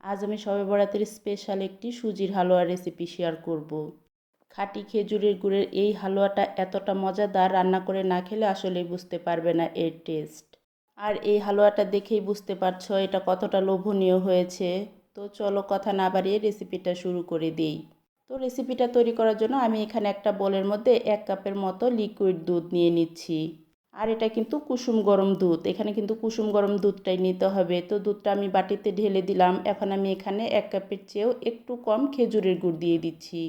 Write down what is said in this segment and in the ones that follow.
আজ আমি শবে বরাতের স্পেশাল একটি সুজির হালুয়া রেসিপি শেয়ার করব। খাঁটি খেজুরের গুড়ের এই হালুয়াটা এতটা মজাদার, রান্না করে না খেলে আসলেই বুঝতে পারবে না এর টেস্ট। আর এই হালুয়াটা দেখেই বুঝতে পারছো এটা কতটা লোভনীয় হয়েছে। তো চলো কথা না বাড়িয়ে রেসিপিটা শুরু করে দিই। তো রেসিপিটা তৈরি করার জন্য আমি এখানে একটা বোলের মধ্যে 1 কাপের মতো লিকুইড দুধ নিয়ে নিচ্ছি। আর এটা কিন্তু কুসুম গরম দুধ, এখানে কিন্তু কুসুম গরম দুধটাই নিতে হবে। তো দুধটা আমি বাটিতে ঢেলে দিলাম। এখন আমি এখানে 1 কাপের চেয়েও একটু কম খেজুরের গুড় দিয়ে দিচ্ছি।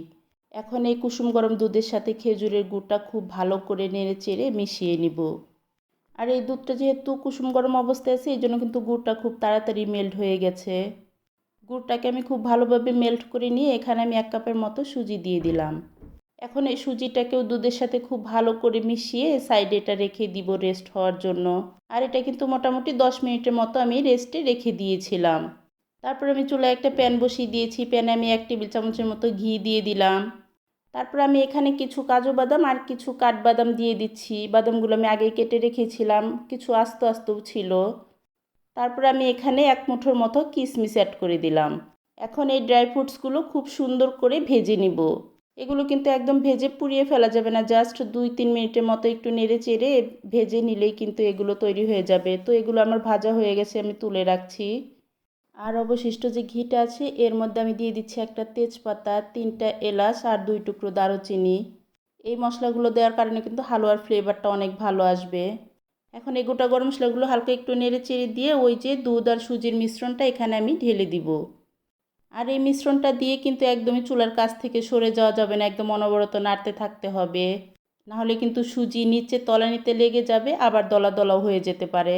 এখন এই কুসুম গরম দুধের সাথে খেজুরের গুড়টা খুব ভালো করে নেড়ে চেড়ে মিশিয়ে নিব। আর এই দুধটা যেহেতু কুসুম গরম অবস্থায় আছে, এই জন্য কিন্তু গুড়টা খুব তাড়াতাড়ি মেল্ট হয়ে গেছে। গুড়টাকে আমি খুব ভালোভাবে মেল্ট করে নিয়ে এখানে আমি 1 কাপের মতো সুজি দিয়ে দিলাম। এখন এই সুজিটাকেও দুধের সাথে খুব ভালো করে মিশিয়ে সাইডে এটা রেখে দিব রেস্ট হওয়ার জন্য। আর এটা কিন্তু মোটামুটি 10 মিনিটের মতো আমি রেস্টে রেখে দিয়েছিলাম। তারপরে আমি চুলায় একটা প্যান বসিয়ে দিয়েছি। প্যানে আমি 1 টেবিল চামচের মতো ঘি দিয়ে দিলাম। তারপর আমি এখানে কিছু কাজু বাদাম আর কিছু কাঠবাদাম দিয়ে দিচ্ছি। বাদামগুলো আমি আগেই কেটে রেখেছিলাম, কিছু আস্ত আস্তও ছিল। তারপর আমি এখানে 1 মুঠোর মতো কিশমিশ অ্যাড করে দিলাম। এখন এই ড্রাই ফ্রুটসগুলো খুব সুন্দর করে ভেজে নিব। এগুলো কিন্তু একদম ভেজে পুড়িয়ে ফেলা যাবে না, জাস্ট 2-3 মিনিটের মতো একটু নেড়ে চেড়ে ভেজে নিলেই কিন্তু এগুলো তৈরি হয়ে যাবে। তো এগুলো আমার ভাজা হয়ে গেছে, আমি তুলে রাখছি। আর অবশিষ্ট যে ঘিটা আছে এর মধ্যে আমি দিয়ে দিচ্ছি একটা তেজপাতা, 3টা এলাচ আর 2 টুকরো দারুচিনি। এই মশলাগুলো দেওয়ার কারণে কিন্তু হালুয়ার ফ্লেভারটা অনেক ভালো আসবে। এখন এই গোটা গরম মশলাগুলো হালকা একটু নেড়ে চেড়ে দিয়ে ওই যে দুধ আর সুজির মিশ্রণটা এখানে আমি ঢেলে দিব। আর এই মিশ্রণটা দিয়ে কিন্তু একদমই চুলার কাছ থেকে সরে যাওয়া যাবে না, একদম অনবরত নাড়তে থাকতে হবে। নাহলে কিন্তু সুজি নিচে তলানিতে লেগে যাবে, আবার দলা দলাও হয়ে যেতে পারে।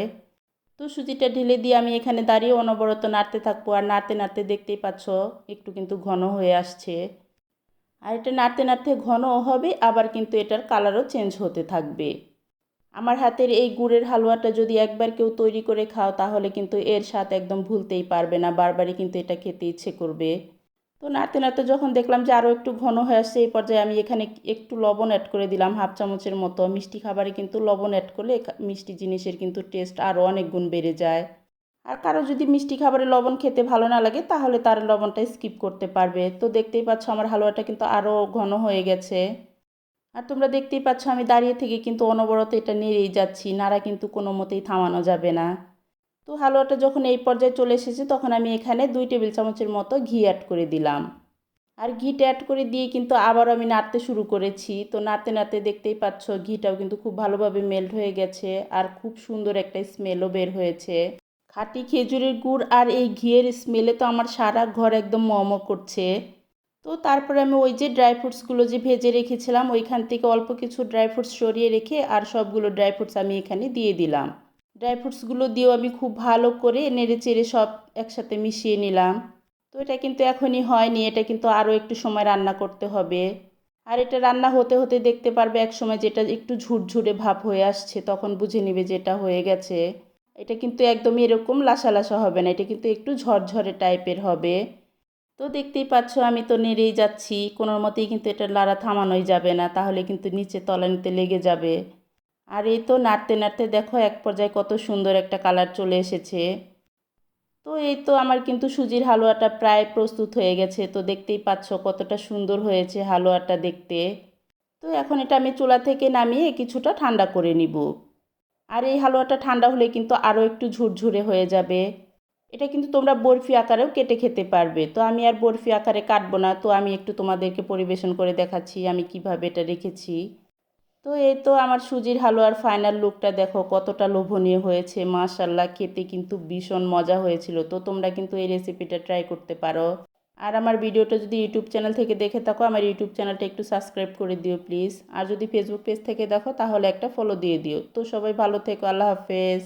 তো সুজিটা ঢেলে দিয়ে আমি এখানে দাঁড়িয়ে অনবরত নাড়তে থাকবো। আর নাড়তে নাড়তে দেখতেই পাচ্ছ একটু কিন্তু ঘন হয়ে আসছে। আর এটা নাড়তে নাড়তে ঘনও হবে, আবার কিন্তু এটার কালারও চেঞ্জ হতে থাকবে। আমার হাতের এই গুড়ের হালুয়াটা যদি একবার কেউ তৈরি করে খাও তাহলে কিন্তু এর স্বাদ একদম ভুলতেই পারবে না, বারবারই কিন্তু এটা খেতে ইচ্ছে করবে। তো নাড়তে নাড়তে যখন দেখলাম যে আরও একটু ঘন হয়ে আসছে, এই পর্যায়ে আমি এখানে একটু লবণ অ্যাড করে দিলাম, 1/2 চামচের মতো। মিষ্টি খাবারে কিন্তু লবণ অ্যাড করলে মিষ্টি জিনিসের কিন্তু টেস্ট আরও অনেক গুণ বেড়ে যায়। আর কারো যদি মিষ্টি খাবারে লবণ খেতে ভালো না লাগে তাহলে তার লবণটা স্কিপ করতে পারবে। তো দেখতেই পাচ্ছ আমার হালুয়াটা কিন্তু আরও ঘন হয়ে গেছে। আর তোমরা দেখতেই পাচ্ছ আমি দাঁড়িয়ে থেকে কিন্তু অনবরত এটা নেড়েই যাচ্ছি, নাড়া কিন্তু কোনো মতেই থামানো যাবে না। তো হালুয়াটা যখন এই পর্যায়ে চলে এসেছে তখন আমি এখানে 2 টেবিল চামচের মতো ঘি অ্যাড করে দিলাম। আর ঘিটা অ্যাড করে দিয়ে কিন্তু আবার আমি নাড়তে শুরু করেছি। তো নাড়তে নাড়তে দেখতেই পাচ্ছ ঘিটাও কিন্তু খুব ভালোভাবে মেল্ট হয়ে গেছে আর খুব সুন্দর একটা স্মেলও বের হয়েছে। খাঁটি খেজুরের গুড় আর এই ঘিয়ের স্মেলে তো আমার সারা ঘর একদম মমো করছে। তো তারপরে আমি ওই যে ড্রাই ফ্রুটসগুলো যে ভেজে রেখেছিলাম ওইখান থেকে অল্প কিছু ড্রাই ফ্রুটস সরিয়ে রেখে আর সবগুলো ড্রাই ফ্রুটস আমি এখানে দিয়ে দিলাম। ড্রাই ফ্রুটসগুলো দিয়েও আমি খুব ভালো করে নেড়ে চেড়ে সব একসাথে মিশিয়ে নিলাম। তো এটা কিন্তু এখনই হয়নি, এটা কিন্তু আরও একটু সময় রান্না করতে হবে। আর এটা রান্না হতে হতে দেখতে পারবে এক সময় যেটা একটু ঝুরঝুরে ভাব হয়ে আসছে, তখন বুঝে নিবে যেটা হয়ে গেছে। এটা কিন্তু একদমই এরকম লাসা লাসা হবে না, এটা কিন্তু একটু ঝরঝরে টাইপের হবে। তো দেখতেই পাচ্ছ আমি তো নেড়েই যাচ্ছি, কোনো মতেই কিন্তু এটা লাড়া থামানোই যাবে না, তাহলে কিন্তু নিচে তলানিতে লেগে যাবে। আর এই তো নাড়তে নাড়তে দেখো এক পর্যায়ে কত সুন্দর একটা কালার চলে এসেছে। তো এই তো আমার কিন্তু সুজির হালুয়াটা প্রায় প্রস্তুত হয়ে গেছে। তো দেখতেই পাচ্ছ কতটা সুন্দর হয়েছে হালুয়াটা দেখতে। তো এখন এটা আমি চুলা থেকে নামিয়ে কিছুটা ঠান্ডা করে নিব। আর এই হালুয়াটা ঠান্ডা হলে কিন্তু আরও একটু ঝুরঝুরে হয়ে যাবে। এটা কিন্তু তোমরা বরফি আকারেও কেটে খেতে পারবে। তো আমি আর বরফি আকারে কাটবো না, তো আমি একটু তোমাদেরকে পরিবেশন করে দেখাচ্ছি আমি কিভাবে এটা রেখেছি। তো এই তো আমার সুজির হালুয়ার ফাইনাল লুকটা দেখো কতটা লোভনীয় হয়েছে, মাশাল্লাহ খেতে কিন্তু ভীষণ মজা হয়েছিল। তো তোমরা কিন্তু এই রেসিপিটা ট্রাই করতে পারো। আর আমার ভিডিওটা যদি ইউটিউব চ্যানেল থেকে দেখে থাকো আমার ইউটিউব চ্যানেলটা একটু সাবস্ক্রাইব করে দিও প্লিজ। আর যদি ফেসবুক পেজ থেকে দেখো তাহলে একটা ফলো দিয়ে দিও। তো সবাই ভালো থেকো, আল্লাহ হাফেজ।